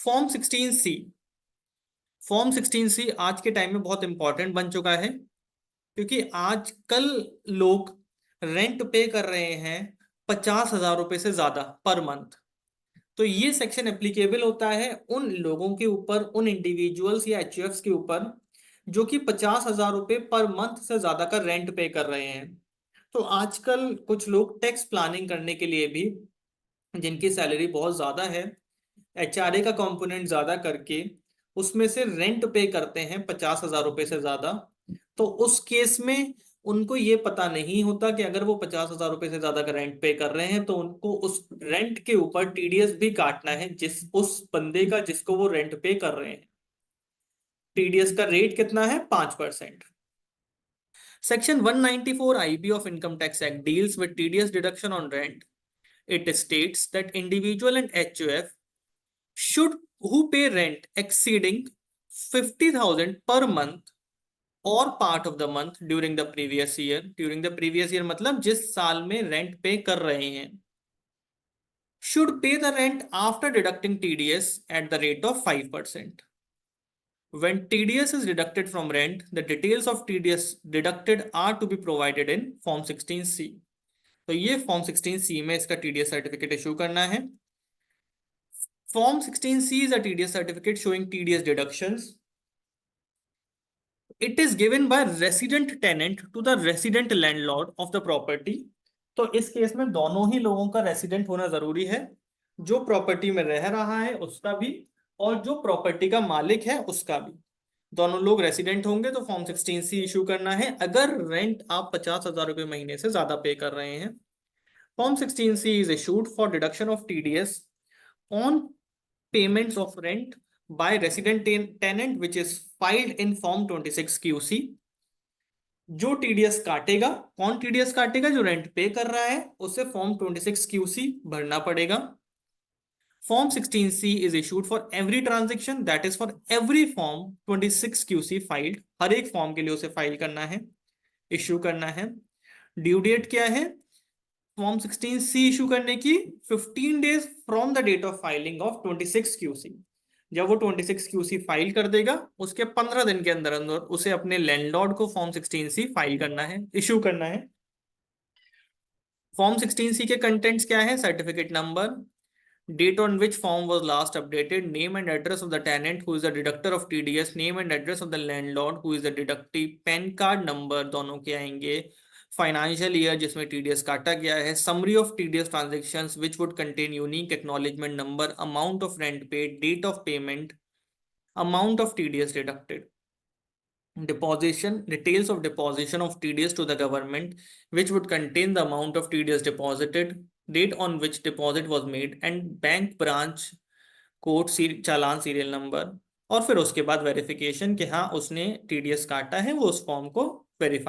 Form 16C। Form 16C आज के time में बहुत इंपॉर्टेंट बन चुका है, क्योंकि आजकल लोग रेंट पे कर रहे हैं 50,000 रुपए से ज्यादा पर मंथ। तो ये सेक्शन एप्लीकेबल होता है उन लोगों के ऊपर, उन इंडिविजुअल्स या एचयूएफ्स के ऊपर जो कि 50,000 रुपए पर मंथ से ज्यादा का रेंट पे कर रहे हैं। तो आजकल कुछ लोग टैक्स प्लानिंग करने के लिए भी, जिनकी सैलरी बहुत ज्यादा है, एचआरए का कंपोनेंट ज्यादा करके उसमें से रेंट पे करते हैं 50,000 रुपए से ज्यादा। तो उस केस में उनको ये पता नहीं होता कि अगर वो 50,000 रुपए से ज्यादा का रेंट पे कर रहे हैं तो उनको उस रेंट के ऊपर टीडीएस भी काटना है, जिस उस बंदे का जिसको वो रेंट पे कर रहे हैं। टीडीएस का रेट कितना है? 5%। Section 194 IB of income tax act deals with TDS deduction on rent. It states that individual and HUF should who pay rent exceeding 50,000 per month or part of the month during the previous year. During the previous year मतलब जिस साल में rent पे कर रहे हैं, should pay the rent after deducting TDS at the rate of 5%. When TDS is deducted from rent, the details of TDS deducted are to be provided in Form 16C. तो ये फॉर्म 16C में इसका TDS certificate issue करना है। Form 16C is a TDS certificate showing TDS deductions. It is given by resident tenant to the resident landlord of the property. तो इस case में दोनों ही लोगों का रेसिडेंट होना जरूरी है, जो प्रॉपर्टी में रह रहा है उसका भी और जो प्रॉपर्टी का मालिक है उसका भी। दोनों लोग रेसिडेंट होंगे तो फॉर्म 16C इशू करना है, अगर रेंट आप 50,000 रुपए महीने से ज्यादा पे कर रहे हैं। Form 16C is issued for deduction of TDS on payments of rent by resident tenant which is filed in form 26 QC। जो टीडीएस काटेगा, कौन टीडीएस काटेगा? जो रेंट पे कर रहा है, उसे फॉर्म 26 QC भरना पड़ेगा। Form 16C is issued for every transaction, that is for every form 26 QC filed। हर एक फॉर्म के लिए उसे फाइल करना है, इश्यू करना है। ड्यू डेट क्या है फॉर्म 16C इशू करने की? 15 days from the date of filing of 26 QC। जब वो 26 QC फाइल कर देगा, उसके 15 दिन के अंदर अंदर उसे अपने लैंडलॉर्ड को फॉर्म 16C फाइल करना है, इशू करना है। फॉर्म 16C के कंटेंट्स क्या है? Certificate number, date on which form was last updated, name and address of the tenant who is the deductor of TDS, name and address of the landlord who is the deductee, pan card number दोनों के आएंगे, financial year जिसमें TDS काटा गया है, summary of TDS transactions which would contain unique acknowledgement number, amount of rent paid, date of payment, amount of TDS deducted, deposition, details of deposition of TDS to the government which would contain the amount of TDS deposited, date on which deposit was made and bank branch code challan serial number. और फिर उसके बाद verification कि हाँ उसने TDS काटा है, वो उस फॉर्म को वेरीफाई